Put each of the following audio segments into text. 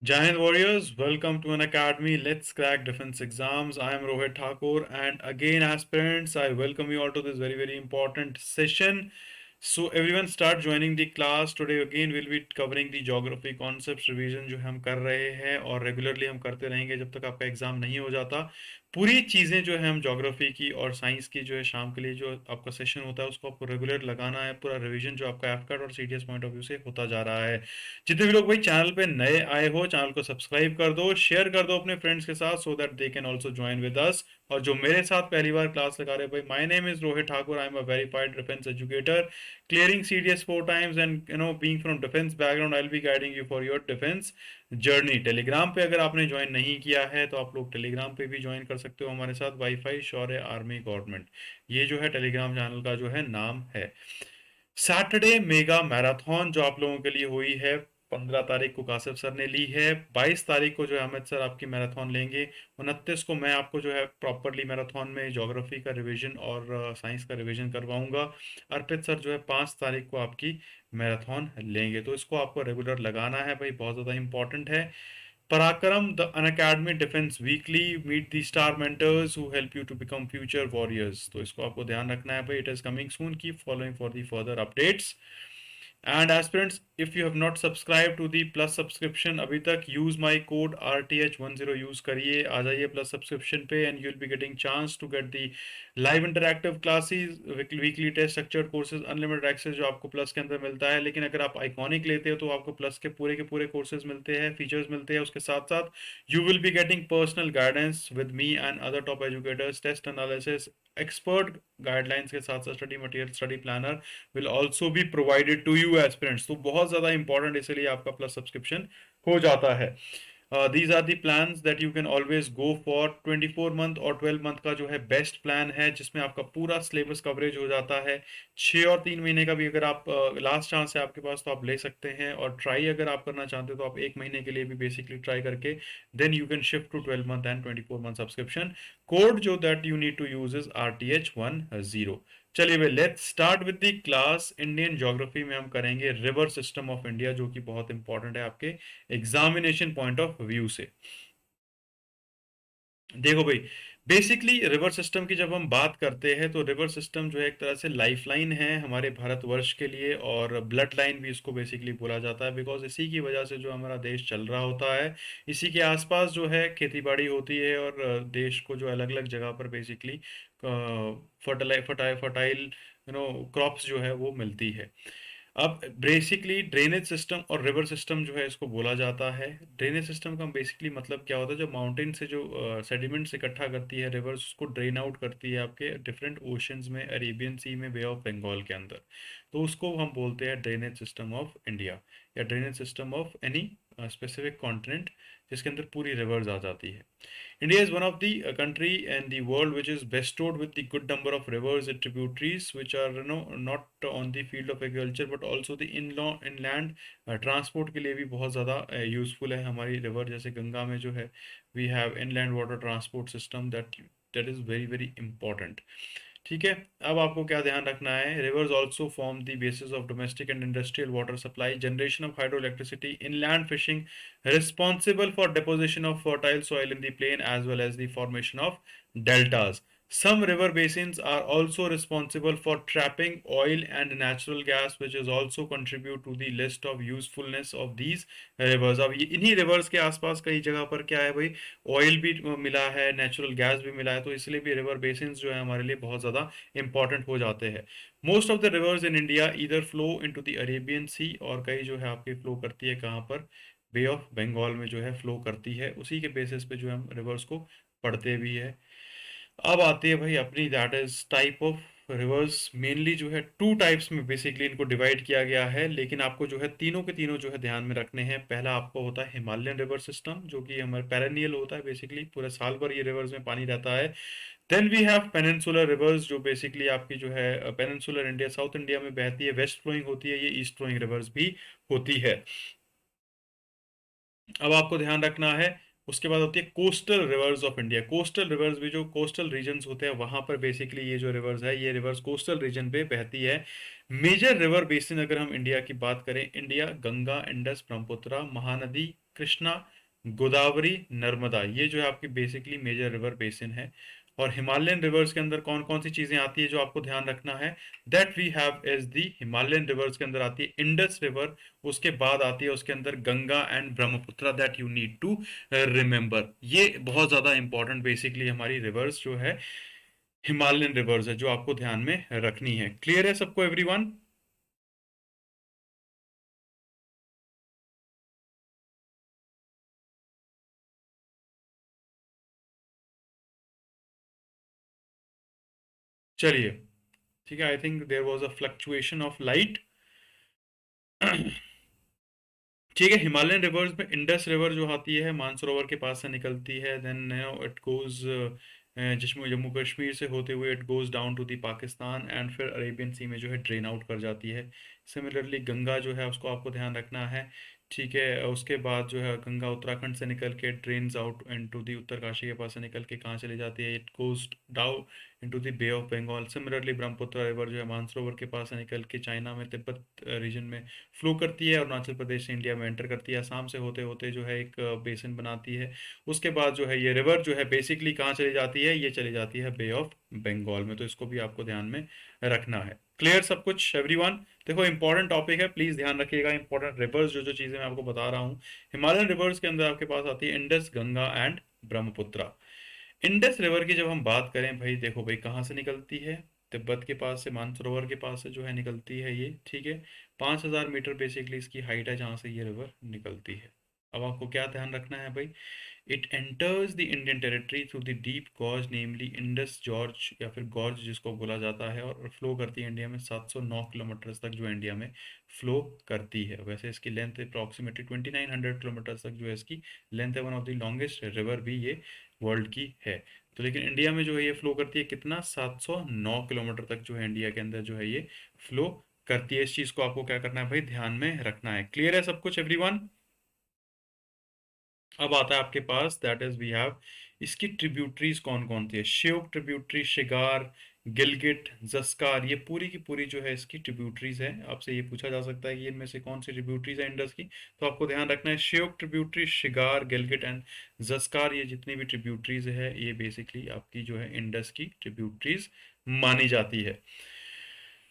Giant Warriors, welcome to an academy. Let's crack defense exams. I am Rohit Thakur, and again, aspirants, I welcome you all to this very important session. So, everyone, start joining the class. Today, again, we'll be covering the geography concepts revision जो हम कर रहे हैं और regularly हम करते रहेंगे जब तक आपका एग्जाम नहीं हो जाता। पूरी चीज़ें जो है हम ज्योग्राफी की और साइंस की जो है शाम के लिए जो आपका सेशन होता है उसको आपको रेगुलर लगाना है। पूरा रिवीजन जो आपका एफकट और सीटीएस पॉइंट ऑफ व्यू से होता जा रहा है। जितने भी लोग भाई चैनल पे नए आए हो, चैनल को सब्सक्राइब कर दो, शेयर कर दो अपने फ्रेंड्स के साथ, so that they can also join with us. और जो मेरे साथ पहली बार क्लास लगा रहे हैं, भाई, my name is Rohit Thakur, I am a verified defence educator, clearing CDS 4 times, and being from defence background, I will be guiding you for your defence journey. Telegram पे अगर आपने ज्वाइन नहीं किया है तो आप लोग टेलीग्राम पे भी ज्वाइन कर सकते हो हमारे साथ। वाईफाई शौर्य आर्मी गवर्नमेंट, ये जो है टेलीग्राम चैनल का जो है नाम है। सैटरडे मेगा मैराथन जो आप लोगों के लिए हुई है, 15 तारीख को कासिफ सर ने ली है, 22 तारीख को जो है अमित सर आपकी मैराथन लेंगे, 29 को मैं आपको जो है प्रॉपरली मैराथन में ज्योग्राफी का रिवीजन और साइंस का रिवीजन करवाऊंगा। अर्पित सर जो है 5 तारीख को आपकी मैराथन लेंगे। तो इसको आपको रेगुलर लगाना है भाई, बहुत ज़्यादा इंपॉर्टेंट है। Parakram the Unacademy defence weekly, meet the star mentors who help you to become future warriors. तो इसको आपको ध्यान रखना है भाई। It is coming soon, keep following for the further updates. And aspirants, if you have not subscribe to the plus subscription अभी तक, use my code RTH10 use करिए, आ जाइए प्लस सब्सक्रिप्शन पे, and you will be getting chance to get the live interactive classes, weekly test, structured courses, unlimited access जो आपको plus के अंदर मिलता है। लेकिन अगर आप आइकॉनिक लेते हो तो आपको प्लस के पूरे कोर्सेज मिलते हैं, फीचर्स मिलते हैं। उसके साथ साथ you will be getting personal guidance with me and other top educators, test analysis, expert guidelines के साथ साथ study material, study planner will also be provided to you aspirants। तो बहुत ज़्यादा इंपॉर्टेंट, इसलिए आपका प्लस सब्सक्रिप्शन हो जाता है। These are the plans that you can always go for. 24 month और 12 मंथ का जो है बेस्ट प्लान है, जिसमें आपका पूरा सिलेबस कवरेज हो जाता है। 6 और 3 महीने का भी अगर आप लास्ट चांस है आपके पास तो आप ले सकते हैं। और ट्राई अगर आप करना चाहते हो तो आप 1 महीने के लिए भी बेसिकली ट्राई करके then you can shift to 12 month and 24 month subscription. Code जो that you need to use is RTH10। चलिए भाई, let's start with the class. Indian geography में हम करेंगे रिवर सिस्टम ऑफ इंडिया, जो कि बहुत इंपॉर्टेंट है आपके एग्जामिनेशन पॉइंट ऑफ व्यू से। देखो भाई, बेसिकली रिवर सिस्टम की जब हम बात करते हैं तो रिवर सिस्टम जो है एक तरह से लाइफलाइन है हमारे भारतवर्ष के लिए, और ब्लड लाइन भी इसको बेसिकली बोला जाता है, बिकॉज इसी की वजह से जो हमारा देश चल रहा होता है। इसी के आसपास जो है खेती बाड़ी होती है, और देश को जो अलग अलग जगह पर बेसिकली फर्टाइल क्रॉप्स जो है वो मिलती है। अब बेसिकली ड्रेनेज सिस्टम और रिवर सिस्टम जो है इसको बोला जाता है। ड्रेनेज सिस्टम का बेसिकली मतलब क्या होता है, जो माउंटेन से जो सेडिमेंट्स इकट्ठा करती है रिवर्स, उसको ड्रेन आउट करती है आपके डिफरेंट ओशंस में, अरेबियन सी में, बे ऑफ बंगाल के अंदर। तो उसको हम बोलते हैं ड्रेनेज सिस्टम ऑफ इंडिया, या drainage system of any specific continent, जिसके अंदर पूरी रिवर्स आ जाती है। India is one of the country in the world which is bestowed with the good number of rivers and tributaries, which are not on the field of agriculture but also the inland transport के लिए भी बहुत ज़्यादा useful है हमारी river. जैसे गंगा में जो है we have inland water transport system that is very important। ठीक है। अब आपको क्या ध्यान रखना है, reverse also form the basis of domestic and industrial water supply, generation of hydro electricity, inland fishing, responsible for deposition of fertile soil in the plain as well as the formation of deltas. Some river basins are also responsible for trapping oil and natural gas, which is also contribute to the list of usefulness of these rivers। अब ये इन्हीं reverse के आसपास कई जगह पर क्या है भाई, ऑयल भी मिला है, नेचुरल गैस भी मिला है, तो इसलिए भी रिवर बेसिन्स जो है हमारे लिए बहुत ज़्यादा इंपॉर्टेंट हो जाते हैं। Most of the reverse in India इधर फ्लो इनटू द अरेबियन सी, और कई जो है आपकी फ्लो करती है कहाँ पर, बे ऑफ बंगाल में जो है फ्लो करती है। उसी के बेसिस पे जो हम रिवर्स को पढ़ते भी है। अब आती है भाई अपनी, that is type of reverse. Mainly जो है 2 टाइप्स में बेसिकली इनको डिवाइड किया गया है, लेकिन आपको जो है तीनों के तीनों जो है ध्यान में रखने हैं। पहला आपको होता है हिमालयन रिवर सिस्टम, जो कि हमारे पेरेनियल होता है, बेसिकली पूरे साल भर ये रिवर्स में पानी रहता है। Then we have peninsular rivers, जो बेसिकली आपकी जो है पेनिनसुलर इंडिया, साउथ इंडिया में बहती है, वेस्ट फ्लोइंग होती है, ये ईस्ट फ्लोइंग रिवर्स भी होती है। अब आपको ध्यान रखना है। उसके बाद होती है coastal rivers of India. Coastal reverse भी, जो कोस्टल रीजन्स होते हैं वहां पर बेसिकली ये जो रिवर्स है, ये रिवर्स कोस्टल रीजन पे बहती है। मेजर रिवर बेसिन अगर हम इंडिया की बात करें, इंडिया गंगा, इंडस, ब्रह्मपुत्र, महानदी, कृष्णा, गोदावरी, नर्मदा, ये जो है आपकी बेसिकली मेजर रिवर बेसिन है। और हिमालयन रिवर्स के अंदर कौन कौन सी चीजें आती है जो आपको ध्यान रखना है, that we have is the Himalayan rivers के अंदर आती है इंडस रिवर, उसके बाद आती है उसके अंदर Ganga and Brahmaputra, that you need to remember. ये बहुत ज्यादा इंपॉर्टेंट बेसिकली हमारी रिवर्स जो है हिमालयन रिवर्स है जो आपको ध्यान में रखनी है। क्लियर है सबको एवरीवन? चलिए, ठीक है। I think there was a fluctuation of light. ठीक है, हिमालयन रिवर्स में इंडस रिवर जो आती है मानसरोवर के पास से निकलती है, then it goes Jammu Jammu Kashmir से होते हुए it goes down to the Pakistan and फिर अरेबियन सी में जो है ड्रेन आउट कर जाती है। सिमिलरली गंगा जो है उसको आपको ध्यान रखना है। ठीक है, उसके बाद जो है गंगा उत्तराखंड से निकल के drains out into the Uttarkashi के पास से निकल के कहाँ चली जाती है, it goes down into the bay of Bengal. Similarly Brahmaputra river जो है मानसरोवर के पास से निकल के चाइना में तिब्बत रीजन में फ्लो करती है, अरुणाचल प्रदेश से इंडिया में एंटर करती है, असम से होते होते जो है एक बेसिन बनाती है। उसके बाद जो है ये रिवर जो है बेसिकली कहाँ चली जाती है, ये चली जाती है बे ऑफ बंगाल में। तो इसको भी आपको ध्यान में रखना है। क्लियर सब कुछ एवरीवन? देखो इंपॉर्टेंट टॉपिक है, प्लीज ध्यान रखिएगा। इंपॉर्टेंट रिवर्स जो जो चीजें मैं आपको बता रहा हूँ, हिमालयन रिवर्स के अंदर आपके पास आती है Indus, Ganga and Brahmaputra. Indus river की जब हम बात करें भाई, देखो भाई कहाँ से निकलती है, तिब्बत के पास से, मानसरोवर के पास से जो है निकलती है ये। ठीक है, 5,000 मीटर बेसिकली इसकी हाइट है जहाँ से ये रिवर निकलती है। अब आपको क्या ध्यान रखना है भाई, it enters the Indian territory through the deep gorge namely Indus George या फिर गॉर्ज जिसको बोला जाता है, और फ्लो करती है इंडिया में 709 किलोमीटर तक जो है इंडिया में फ्लो करती है। वैसे इसकी लेंथ अप्रॉक्सीमेटली 2900 किलोमीटर तक जो है इसकी लेंथ है। One of the longest river भी ये वर्ल्ड की है। तो लेकिन इंडिया में जो है ये फ्लो करती है कितना, 709 किलोमीटर तक जो है इंडिया के अंदर जो है ये फ्लो करती है। इस चीज को आपको क्या करना है भाई, ध्यान में रखना है। क्लियर है सब कुछ एवरीवन? अब आता है आपके पास, दैट इज वी हैव इसकी ट्रिब्यूटरीज कौन कौन सी है, श्योक ट्रिब्यूटरी, शिगार, गिलगिट, जस्कार, ये पूरी की पूरी जो है इसकी ट्रिब्यूटरीज है। आपसे ये पूछा जा सकता है कि इनमें से कौन सी ट्रिब्यूटरीज है इंडस की, तो आपको ध्यान रखना है श्योक ट्रिब्यूटरी, शिगार, गिलगिट एंड जस्कार, ये जितनी भी ट्रिब्यूटरीज है ये बेसिकली आपकी जो है इंडस की ट्रिब्यूटरीज मानी जाती है।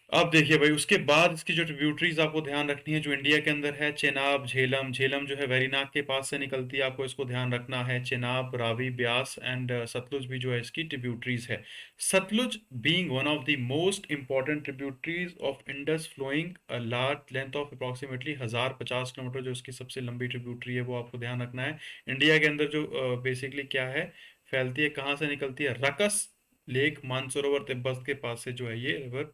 अब देखिए भाई, उसके बाद इसकी जो ट्रिब्यूटरीज आपको ध्यान रखनी है जो इंडिया के अंदर है, चेनाब, झेलम, झेलम जो है वेरीनाग के पास से निकलती है, आपको इसको ध्यान रखना है। चेनाब, रावी, ब्यास एंड सतलुज भी जो है इसकी ट्रिब्यूटरीज है। Sutlej being one of the most important tributaries of Indus, flowing a large length of approximately 1050 kilometre, जो इसकी सबसे लंबी ट्रिब्यूटरी है वो आपको ध्यान रखना है। इंडिया के अंदर जो बेसिकली क्या है, फैलती है, कहाँ से निकलती है, रकस लेक, मानसरोवर, तिब्बत के पास से जो है ये रिवर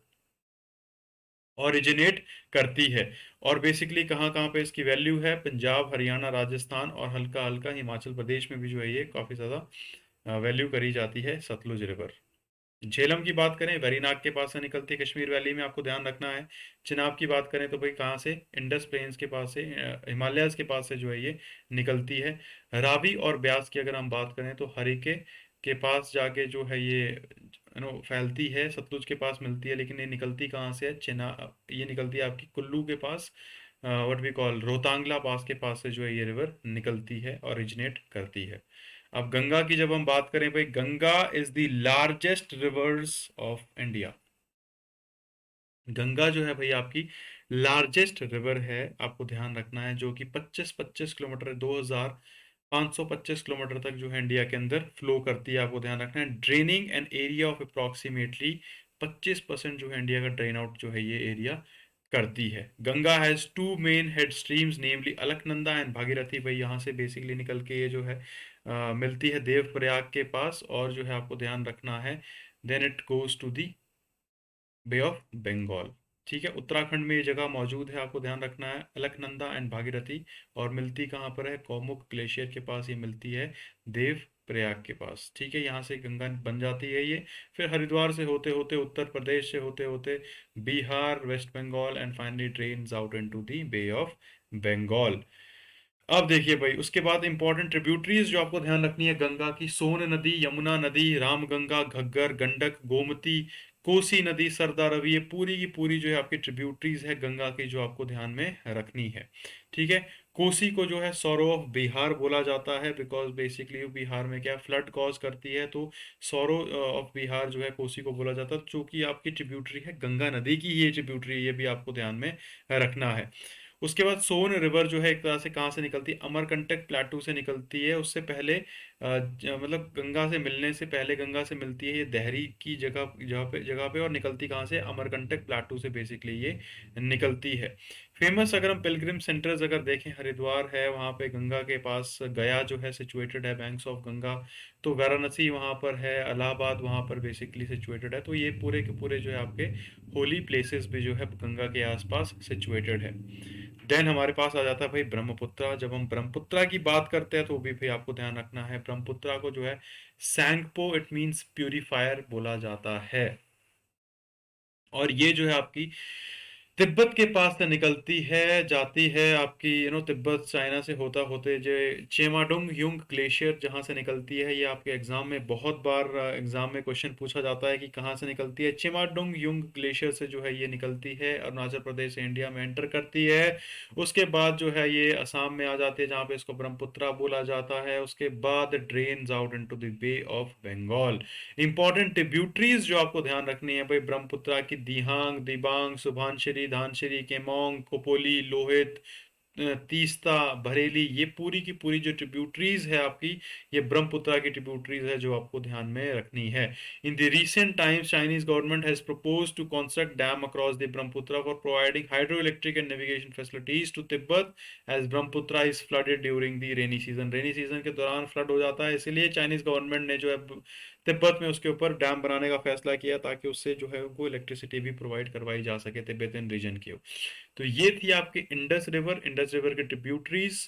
ओरिजिनेट करती है। और बेसिकली कहाँ कहाँ पे इसकी वैल्यू है, पंजाब, हरियाणा, राजस्थान और हल्का हल्का हिमाचल प्रदेश में भी जो है ये काफ़ी ज़्यादा वैल्यू करी जाती है सतलुज रिवर। झेलम की बात करें, वेरीनाग के पास से निकलती है, कश्मीर वैली में, आपको ध्यान रखना है। चिनाब की बात करें तो भाई कहाँ से, इंडस प्लेन्स के पास से, हिमालयाज के पास से जो है ये निकलती है। रावी और ब्यास की अगर हम बात करें तो हरिके के पास जाके जो है ये फैलती है, सतलुज के पास मिलती है, लेकिन ये निकलती कहाँ से है, चिना, ये निकलती है आपकी कुल्लू के पास, व्हाट वी कॉल रोहतांगला पास के पास से जो है ये रिवर निकलती है, ओरिजिनेट करती है। अब गंगा की जब हम बात करें भाई, Ganga is the largest reverse of India. Ganga जो है भाई आपकी लार्जेस्ट रिवर है, आपको ध्यान रखना है, जो कि 25-25 किलोमीटर, 2525 किलोमीटर तक जो है इंडिया के अंदर फ्लो करती है। आपको ध्यान रखना है, draining an area of approximately 25% जो है इंडिया का ड्रेन आउट जो है ये एरिया करती है। Ganga has two main head streams namely Alaknanda and Bhagirathi. भाई यहाँ से बेसिकली निकल के ये जो है मिलती है देवप्रयाग के पास, और जो है आपको ध्यान रखना है, then it goes to the bay of Bengal. ठीक है, उत्तराखंड में ये जगह मौजूद है, आपको ध्यान रखना है, अलकनंदा एंड भागीरथी। और मिलती कहाँ पर है, गौमुख ग्लेशियर के पास ये मिलती है, देव प्रयाग के पास। ठीक है, यहाँ से गंगा बन जाती है ये, फिर हरिद्वार से होते होते, उत्तर प्रदेश से होते होते Bihar, west Bengal and finally drains out into the bay of Bengal. अब देखिए भाई, उसके बाद इंपॉर्टेंट ट्रिब्यूटरीज जो आपको ध्यान रखनी है गंगा की, सोन नदी, यमुना नदी, रामगंगा, घग्गर, गंडक, गोमती, कोसी नदी, सरदा रवि, ये पूरी की पूरी जो है आपकी ट्रिब्यूटरीज है गंगा की, जो आपको ध्यान में रखनी है। ठीक है। कोसी को जो है सौरो ऑफ बिहार बोला जाता है, बिकॉज बेसिकली बिहार में क्या फ्लड कॉज करती है, तो सौरो ऑफ बिहार जो है कोसी को बोला जाता है, जो कि आपकी ट्रिब्यूटरी है गंगा नदी की ही ये ट्रिब्यूटरी है, ये भी आपको ध्यान में रखना है। उसके बाद सोन रिवर जो है एक तरह से कहाँ से निकलती है, अमरकंटक प्लाटू से निकलती है। उससे पहले मतलब गंगा से मिलने से पहले, गंगा से मिलती है ये देहरी की जगह जगह पे और निकलती कहाँ से, अमरकंटक प्लाटू से बेसिकली ये निकलती है। फेमस अगर हम पिलग्रिम सेंटर्स अगर देखें, हरिद्वार है, वहाँ पे गंगा के पास गया जो है सिचुएटेड है, बैंक्स ऑफ गंगा। तो वाराणसी वहाँ पर है, इलाहाबाद वहाँ पर बेसिकली सिचुएटेड है। तो ये पूरे के पूरे जो है आपके होली प्लेसेस भी जो है गंगा के आसपास सिचुएटेड है। देन हमारे पास आ जाता है भाई ब्रह्मपुत्रा। जब हम ब्रह्मपुत्रा की बात करते हैं तो भी भाई आपको ध्यान रखना है, ब्रह्मपुत्रा को जो है सैंगपो, इट मींस प्यूरिफायर बोला जाता है। और ये जो है आपकी तिब्बत के पास से निकलती है, जाती है आपकी तिब्बत चाइना से होता होते जो चेमाडुंग ह्यूंग ग्लेशियर जहाँ से निकलती है, ये आपके एग्जाम में बहुत बार एग्जाम में क्वेश्चन पूछा जाता है कि कहाँ से निकलती है। चेमाडुंग ह्यूंग ग्लेशियर से जो है ये निकलती है, अरुणाचल प्रदेश से इंडिया में एंटर करती है। उसके बाद जो है ये असम में आ जाती है, जहाँ पे इसको ब्रह्मपुत्रा बोला जाता है। उसके बाद drains out into the bay of Bengal. Important tributaries जो आपको ध्यान रखनी है भाई, ब्रह्मपुत्रा की दिहांग, दिबांग, सुभानश्री, धानश्री, केमोंग, कोपोली, लोहित, तीस्ता, बरेली, ये पूरी की पूरी जो ट्रिब्यूटरीज है आपकी, ये ब्रह्मपुत्रा की ट्रिब्यूटरीज है जो आपको ध्यान में रखनी है। In the recent times Chinese government has proposed to construct dam across the Brahmaputra for providing hydroelectric and navigation facilities to Tibet as Brahmaputra is flooded during the rainy season। Rainy season के दौरान flood हो जाता है, इसीलिए Chinese government ने जो है तिब्बत में उसके ऊपर डैम बनाने का फैसला किया, ताकि उससे जो है उनको इलेक्ट्रिसिटी भी प्रोवाइड करवाई जा सके तिब्बतन रीजन की। तो ये थी आपकी इंडस रिवर, इंडस रिवर के ट्रिब्यूटरीज।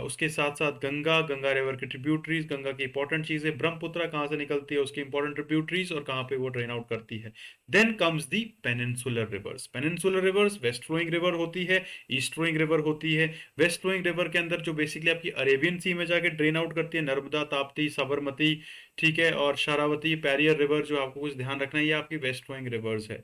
उसके साथ साथ गंगा, गंगा रिवर के ट्रिब्यूटरीज, गंगा की इंपॉर्टेंट चीजें, ब्रह्मपुत्र कहाँ से निकलती है उसकी इंपॉर्टेंट ट्रिब्यूटरीज और कहाँ पे वो ड्रेन आउट करती है। Then comes the peninsular rivers. Peninsular rivers west flowing river होती है, ईस्ट फ्लोइंग रिवर होती है। वेस्ट फ्लोइंग रिवर के अंदर जो बेसिकली आपकी अरेबियन सी में जाके ड्रेन आउट करती है, नर्मदा, ताप्ती, साबरमती, ठीक है, और शारावती, पैरियर रिवर, जो आपको कुछ ध्यान रखना है, ये आपकी वेस्ट फ्लोइंग रिवर्स है।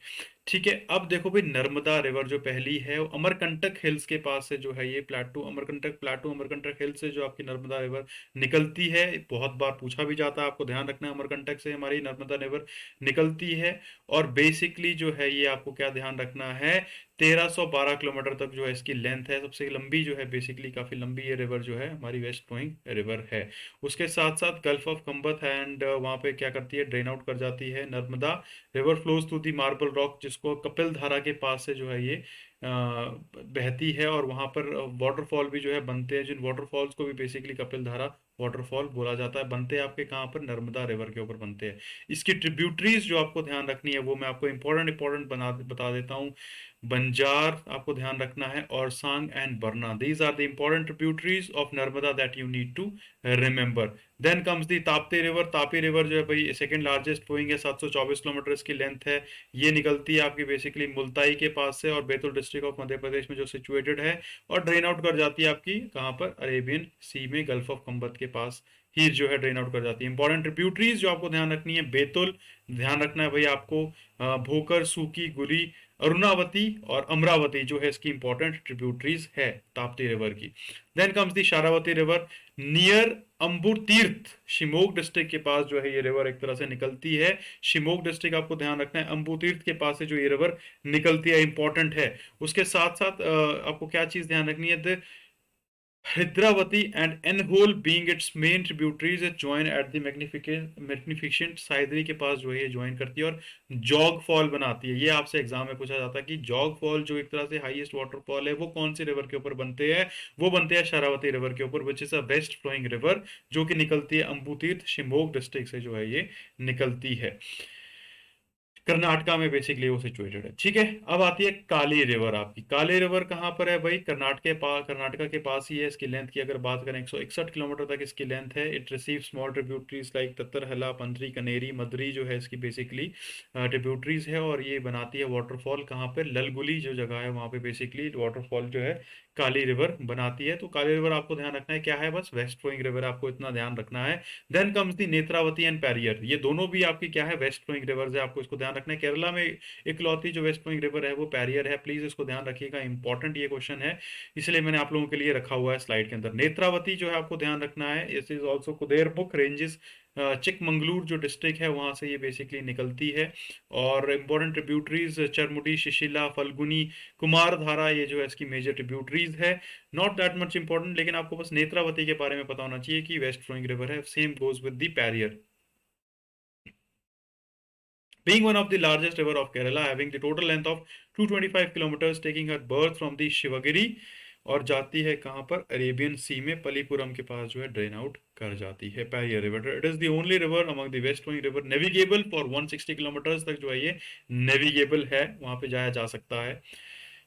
ठीक है। अब देखो भाई, नर्मदा रिवर जो पहली है वो अमरकंटक हिल्स के पास से जो है ये plateau, Amarkantak plateau, Amarkantak hills से जो आपकी नर्मदा रिवर निकलती है। बहुत बार पूछा भी जाता है, आपको ध्यान रखना है, अमरकंटक से हमारी नर्मदा रिवर निकलती है। और बेसिकली जो है ये आपको क्या ध्यान रखना है, 1312 किलोमीटर तक जो है इसकी लेंथ है, सबसे लंबी जो है, बेसिकली काफी लंबी ये रिवर जो है हमारी वेस्ट फ्लोइंग रिवर है। उसके साथ साथ गल्फ ऑफ खंबत एंड वहां पे क्या करती है, ड्रेन आउट कर जाती है Narmada. River flows through the marble rock, जिसको कपिल धारा के पास से जो है ये बहती है, और वहां पर वाटरफॉल भी जो है बनते हैं, जिन वाटरफॉल्स को भी बेसिकली कपिल धारा वाटरफॉल बोला जाता है। बनते हैं आपके कहाँ पर, नर्मदा रिवर के ऊपर बनते हैं। इसकी ट्रिब्यूटरीज जो आपको ध्यान रखनी है वो मैं आपको इंपॉर्टेंट इंपॉर्टेंट बता देता हूँ। बंजार आपको ध्यान रखना है, और Sang and Barna, these are the important tributaries of Narmada that you need to remember. Then comes the Tapti river. Tapi river जो है भाई सेकंड लार्जेस्ट फ्लोइंग है, 724 किलोमीटर इसकी लेंथ है। ये निकलती है आपकी बेसिकली मुल्ताई के पास से और बैतूल डिस्ट्रिक्ट ऑफ मध्य प्रदेश में जो सिचुएटेड है, और ड्रेन आउट कर जाती है आपकी कहाँ पर, अरेबियन सी में, गल्फ ऑफ कंबत के पास ही जो है ड्रेन आउट कर जाती है। इंपॉर्टेंट ट्रिब्यूटरीज जो आपको ध्यान रखनी है, बैतुल, ध्यान रखना है भाई आपको, भोकर, सूकी, गुरी, अरुणावती और अमरावती जो है इसकी इंपॉर्टेंट ट्रिब्यूटरीज है ताप्ती रिवर की। Then comes the Sharavati river near Ambur Tirtha, Shimoga district के पास जो है ये रिवर एक तरह से निकलती है। शिमोग डिस्ट्रिक्ट आपको ध्यान रखना है, अंबुर तीर्थ के पास से जो ये रिवर निकलती है, इंपॉर्टेंट है। उसके साथ साथ आपको क्या चीज ध्यान रखनी है, Hydravati and Enhol being its main tributaries is join at the magnificent साइदरी के पास जो है ये ज्वाइन करती है और जॉग फॉल बनाती है। ये आपसे एग्जाम में पूछा जाता है कि जॉग फॉल जो एक तरह से हाईएस्ट वाटरफॉल है वो कौन सी रिवर के ऊपर बनते हैं, वो बनते हैं शारावती रिवर के ऊपर, which is a west flowing river, जो कि निकलती है अम्बुतीर्थ शिमोग डिस्ट्रिक्ट से जो है ये निकलती है। कर्नाटका में बेसिकली वो सिचुएटेड है। ठीक है। अब आती है काली रिवर आपकी। काली रिवर कहाँ पर है भाई, कर्नाटका के पास ही है। इसकी लेंथ की अगर बात करें, 161 किलोमीटर तक इसकी लेंथ है। It receive small tributaries like Tattarhalla, Panthari, Kaneri, Madari जो है इसकी बेसिकली ट्रिब्यूटरीज है, और ये बनाती है वाटरफॉल कहाँ पे, ललगुली जो जगह है वहाँ पे बेसिकली वाटरफॉल जो है काली रिवर बनाती है। तो काली रिवर आपको ध्यान रखना है क्या है, बस वेस्ट फ्लोइंग रिवर, आपको इतना ध्यान रखना है। Then comes the Netravati and Periyar, ये दोनों भी आपकी क्या है, वेस्ट फ्लोइंग रिवर्स है, आपको इसको ध्यान रखना है। केरला में इकलौती जो वेस्ट फ्लोइंग रिवर है वो पैरियर है, प्लीज इसको ध्यान रखिएगा, इंपॉर्टेंट ये क्वेश्चन है, इसलिए मैंने आप लोगों के लिए रखा हुआ है स्लाइड के अंदर। नेत्रावती जो है आपको ध्यान रखना है, इस is also Kudremukh ranges, Chikmagalur जो डिस्ट्रिक्ट है वहां से ये बेसिकली निकलती है। और इंपॉर्टेंट ट्रिब्यूटरीज चरमुडी, शिशिला, फल्गुनी, कुमारधारा, ये जो है इसकी मेजर ट्रिब्यूटरीज है। नॉट दैट मच इंपॉर्टेंट, लेकिन आपको बस नेत्रावती के बारे में पता होना चाहिए कि वेस्ट फ्लोइंग रिवर है। Same goes with the Periyar, being one of the largest river of Kerala, having the total length of 225 kilometers, taking her birth from the Shivagiri, और जाती है कहाँ पर, अरेबियन सी में, पलीपुरम के पास जो है ड्रेन आउट कर जाती है Periyar river. It is the only river among the west flowing river navigable for 160 kilometres तक जो है ये नेविगेबल है, वहां पे जाया जा सकता है।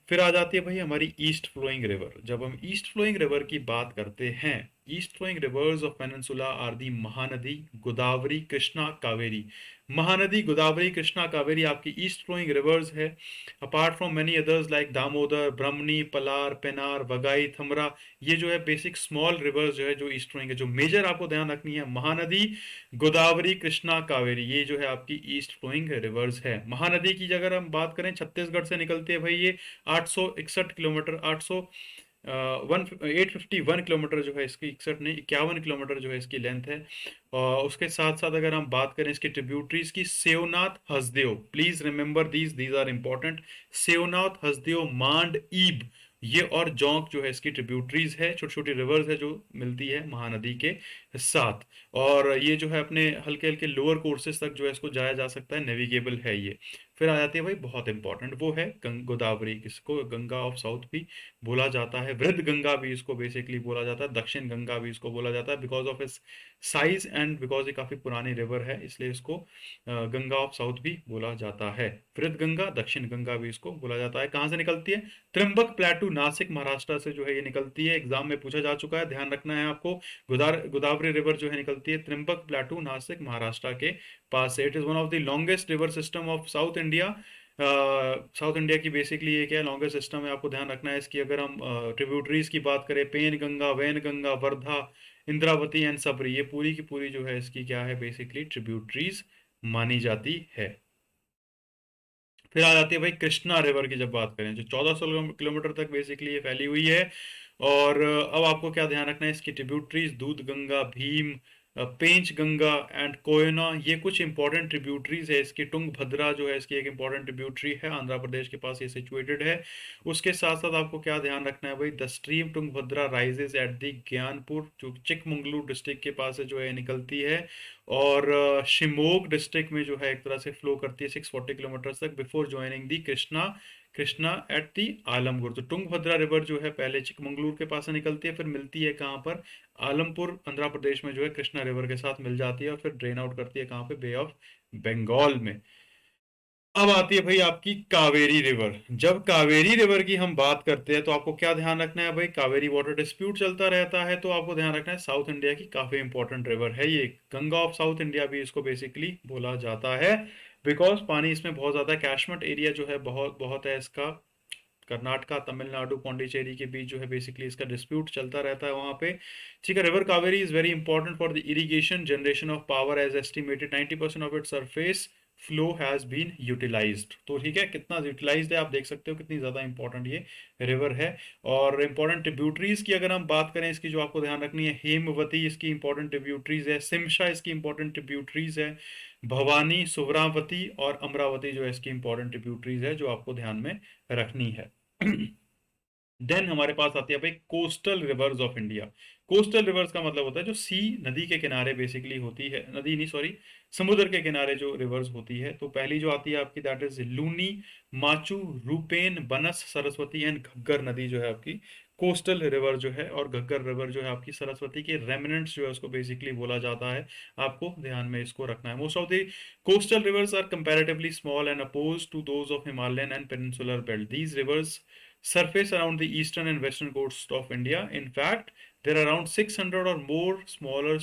फिर आ जाती है भाई हमारी ईस्ट फ्लोइंग रिवर। जब हम ईस्ट फ्लोइंग रिवर की बात करते हैं, east flowing rivers of peninsula are the Mahanadi, Godavari, Krishna, Kaveri. Mahanadi, Godavari, Krishna, Kaveri आपकी ईस्ट फ्लोइंग रिवर्स है। Apart from many others like Damodar, Brahmani, Palar, Penner, Vaigai, Thamara, ये जो है बेसिक स्मॉल रिवर्स जो है जो ईस्ट फ्लोइंग है। जो मेजर आपको ध्यान रखनी है, महानदी, गोदावरी, कृष्णा, कावेरी, ये जो है आपकी ईस्ट फ्लोइंग रिवर्स है। महानदी की अगर हम बात करें, छत्तीसगढ़ से निकलती है भाई ये, 861 किलोमीटर, 800 वन 851 किलोमीटर जो है इसकी, 61 नहीं 51 किलोमीटर जो है इसकी लेंथ है। और उसके साथ साथ अगर हम बात करें इसकी ट्रिब्यूटरीज की, Seonath, Hasdeo, please remember these these are important. Seonath, Hasdeo, Mand, Ib, ये और जोंक जो है इसकी ट्रिब्यूटरीज है, छोटी छोटी रिवर्स है जो मिलती है महानदी के साथ। और ये जो है अपने हल्के हल्के लोअर कोर्सेज तक जो है इसको जाया जा सकता है, नेविगेबल है ये। फिर आ जाती है भाई बहुत इंपॉर्टेंट, वो है गोदावरी, किसको गंगा ऑफ साउथ भी बोला जाता है, वृद्ध गंगा भी इसको बेसिकली बोला जाता है, दक्षिण गंगा भी इसको बोला जाता है, बिकॉज ऑफ इस साइज एंड बिकॉज ये काफी पुरानी रिवर है, इसलिए इसको गंगा ऑफ साउथ भी बोला जाता है। वृद्ध गंगा, दक्षिण गंगा भी इसको बोला जाता है। कहाँ से निकलती है, त्र्यंबक प्लेटू, नासिक, महाराष्ट्र से जो है ये निकलती है, एग्जाम में पूछा जा चुका है, ध्यान रखना है आपको। गोदावरी रिवर जो है निकलती है त्र्यंबक प्लेटू, नासिक, महाराष्ट्र के पास से। It is one of the longest river system of south India. South India की बेसिकली ये क्या लॉन्गेस्ट सिस्टम है, आपको ध्यान रखना है इसकी। अगर हम ट्रिब्यूटरीज की बात करें, Penganga, Wainganga, Wardha, Indravati and Sabari, ये पूरी की पूरी जो है इसकी क्या है, बेसिकली ट्रिब्यूटरीज मानी जाती है। फिर आ जाती है भाई कृष्णा रिवर की जब बात करें, जो 1400 किलोमीटर तक बेसिकली ये फैली हुई है। और अब आपको क्या ध्यान रखना है, इसकी ट्रिब्यूटरीज दूध गंगा, भीम, पेंच गंगा एंड कोयना, ये कुछ इंपॉर्टेंट ट्रिब्यूटरीज है इसकी। तुंगभद्रा जो है इसकी एक इंपॉर्टेंट ट्रिब्यूटरी है, आंध्र प्रदेश के पास ये सिचुएटेड है। उसके साथ साथ आपको क्या ध्यान रखना है भाई, the stream Tungabhadra rises at the Gyanpur, जो चिकमंगलूर डिस्ट्रिक्ट के पास है जो है निकलती है। और शिमोग डिस्ट्रिक्ट में जो है एक तरह से फ्लो करती है 640 किलोमीटर तक, before joining the Krishna, Krishna at the Alampur. तो तुंगभद्रा रिवर जो है पहले चिकमंगलूर के पास से निकलती है, फिर मिलती है कहाँ पर, आलमपुर, आंध्र प्रदेश में जो है कृष्णा रिवर के साथ मिल जाती है, और फिर ड्रेन आउट करती है कहाँ पे, बे ऑफ बंगाल में। अब आती है भाई आपकी कावेरी रिवर। जब कावेरी रिवर की हम बात करते हैं तो आपको क्या ध्यान रखना है भाई, कावेरी वाटर डिस्प्यूट चलता रहता है, तो आपको ध्यान रखना है साउथ इंडिया की काफी इंपॉर्टेंट रिवर है ये, गंगा ऑफ साउथ इंडिया भी इसको बेसिकली बोला जाता है, बिकॉज पानी इसमें बहुत ज्यादा, कैशमेंट एरिया जो है बहुत बहुत है इसका, कर्नाटका, तमिलनाडु, पौंडीचेरी के बीच जो है बेसिकली इसका डिस्प्यूट चलता रहता है वहां पे। ठीक है, river Kaveri is very important for the irrigation, generation of power, as estimated 90% of it surface flow has been utilised. तो ठीक है, कितना यूटिलाइज्ड है आप देख सकते हो, कितनी ज्यादा इंपॉर्टेंट ये रिवर है। और इंपॉर्टेंट ट्रिब्यूटरीज की अगर हम बात करें इसकी, जो आपको ध्यान रखनी है, हेमवती इसकी इंपॉर्टेंट ट्रिब्यूटरीज है, सिमशा इसकी इंपॉर्टेंट ट्रिब्यूटरीज है, भवानी, सुवरावती और अमरावती जो है इसकी इंपॉर्टेंट ट्रिब्यूटरीज है जो आपको ध्यान में रखनी है। देन हमारे पास आती है भाई coastal rivers of India. Coastal reverse का मतलब होता है जो सी, नदी के किनारे बेसिकली होती है, नदी नहीं सॉरी, समुद्र के किनारे जो रिवर्स होती है। तो पहली जो आती है आपकी, that is Luni, Machhu, Rupen, Banas, Saraswati and Ghaggar नदी जो है आपकी कोस्टल रिवर जो है। और घग्गर रिवर जो है आपकी सरस्वती के रेमिनेंट्स जो है उसको बेसिकली बोला जाता है, आपको ध्यान में इसको रखना है। Most of the coastal rivers are comparatively small and opposed to those of Himalayan and peninsular belt. These rivers surface around the eastern and western coast of India. In fact, there are around 600 or more smaller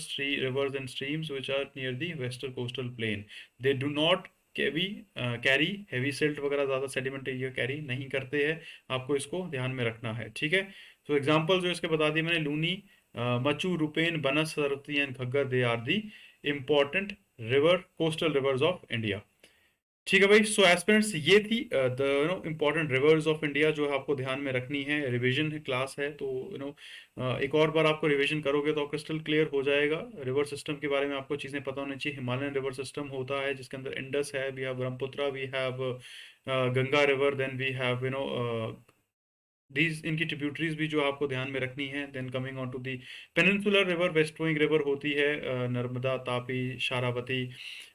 rivers and streams which are near the western coastal plain. They do not carry heavy silt वगैरह, ज्यादा sediment area carry नहीं करते हैं, आपको इसको ध्यान में रखना है। ठीक है, सो एग्जाम्पल जो इसके बता दिए मैंने, Luni, Machhu, Rupen, Banas, Saraswati and Ghaggar, they are the important river, coastal rivers of India. ठीक है भाई, सो एस्पिरेंट्स ये थी the important rivers of India जो है आपको ध्यान में रखनी है। रिवीजन क्लास है तो एक और बार आपको रिवीजन करोगे तो क्रिस्टल क्लियर हो जाएगा। रिवर सिस्टम के बारे में आपको चीज़ें पता होनी चाहिए। हिमालयन रिवर सिस्टम होता है जिसके अंदर इंडस है, we have Brahmaputra, we have Ganga river, then we have these, इनकी ट्रिब्यूटरीज भी जो आपको ध्यान में रखनी है। Then coming on to the peninsular river, west flowing river होती है नर्मदा, तापी, शारावती,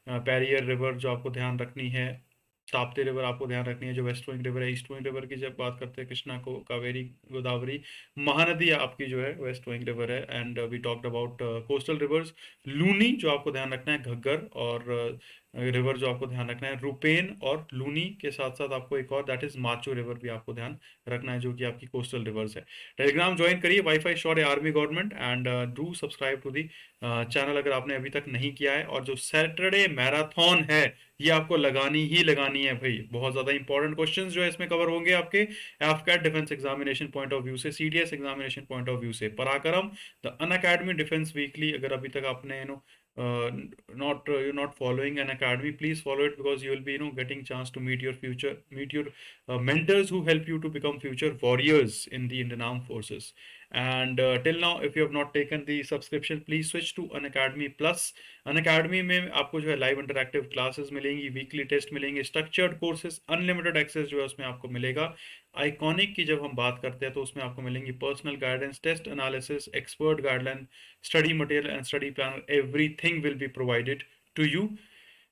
पैरियर रिवर जो आपको ध्यान रखनी है। ताप्ती रिवर आपको ध्यान रखनी है जो वेस्ट फ्लोइंग रिवर है। ईस्ट फ्लोइंग रिवर की जब बात करते हैं, कृष्णा को, कावेरी, गोदावरी, महानदी आपकी जो है वेस्ट फ्लोइंग रिवर है। And we talked about coastal rivers. Luni जो आपको ध्यान रखना है, घग्गर, और रिवर जो आपको ध्यान रखना है रूपेन और लूनी के साथ साथ आपको एक और, दैट इज माचो रिवर भी आपको ध्यान रखना है जो कि आपकी कोस्टल रिवर्स है। टेलीग्राम ज्वाइन करिए, वाईफाई श्योर है army government, and do subscribe to the channel अगर आपने अभी तक नहीं किया है। और जो सैटरडे मैराथन है ये आपको लगानी ही लगानी है भाई। बहुत ज्यादा इंपॉर्टेंट क्वेश्चंस जो है इसमें कवर होंगे आपके AFCAT defence examination point of view से, CDS examination point of view से। Parakram, the Unacademy defence weekly, अगर अभी तक आपने not you're not following an academy, please follow it, because you will be getting chance to meet your future, meet your mentors who help you to become future warriors in the Indian Armed Forces. And till now if you have not taken the subscription, please switch to an academy plus। Unacademy में आपको जो है live interactive classes मिलेंगी, weekly test मिलेंगे, structured courses, unlimited access जो है उसमें आपको मिलेगा। आइकॉनिक की जब हम बात करते हैं तो उसमें आपको मिलेंगी personal guidance, test analysis, expert guideline, study material and study plan, everything will be provided to you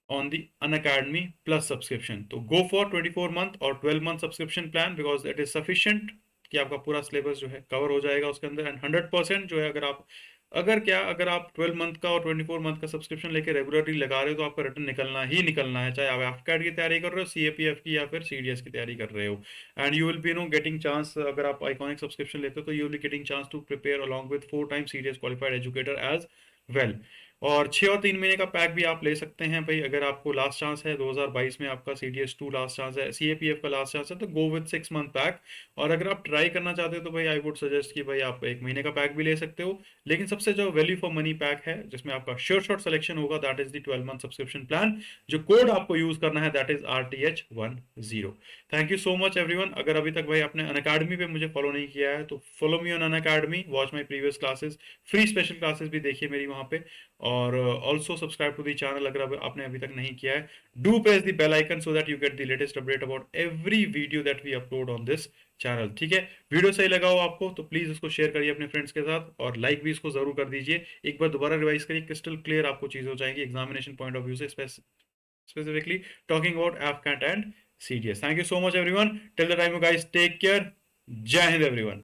on the Unacademy Plus subscription। तो go for 24 month और 12 month subscription plan because it is sufficient कि आपका पूरा syllabus जो है cover हो जाएगा उसके अंदर। एंड 100% जो है, अगर आप 12 मंथ का और 24 मंथ का सब्सक्रिप्शन लेके रेगुलरली लगा रहे हो तो आपका रिटर्न निकलना ही निकलना है, चाहे आप एफकैट की तैयारी कर रहे हो, सीएपीएफ की, या फिर सीडीएस की तैयारी कर रहे हो। And you will be getting chance, अगर आप आइकॉनिक सब्सक्रिप्शन लेते हो तो you will be getting chance to prepare along with 4 time CDS qualified educator as well. और 6 और 3 महीने का पैक भी आप ले सकते हैं भाई, अगर आपको लास्ट चांस है 2022 में, आपका CDS2 लास्ट चांस है, CAPF का लास्ट चांस है, तो गो विद 6 मंथ पैक। और अगर आप ट्राई करना चाहते हो तो भाई आई वुड सजेस्ट कि भाई आप 1 महीने का पैक भी ले सकते हो। लेकिन सबसे जो वैल्यू फॉर मनी पैक है जिसमें आपका श्योर शॉट सिलेक्शन होगा, that is the 12 month subscription plan. जो कोड आपको यूज करना है that is RTH10। Thank you so much everyone. अगर अभी तक भाई आपने अनअकैडमी पे मुझे फॉलो नहीं किया है तो follow me on Unacademy, watch my previous classes, free special classes भी देखिए मेरी वहाँ पे। और also subscribe to the channel अगर आपने अभी तक नहीं किया है। Do press the bell icon so that you get the latest update about every video that we upload on this channel. ठीक है, वीडियो सही लगा हो आपको तो प्लीज इसको शेयर करिए अपने फ्रेंड्स के साथ, और लाइक भी इसको जरूर कर दीजिए। एक बार दोबारा रिवाइज करिए, क्रिस्टल क्लियर आपको चीज हो जाएगी एग्जामिनेशन पॉइंट ऑफ व्यू से, specifically talking about AFCAT and CDS। Thank you so much everyone, till the time you guys take care. जय हिंद एवरीवन।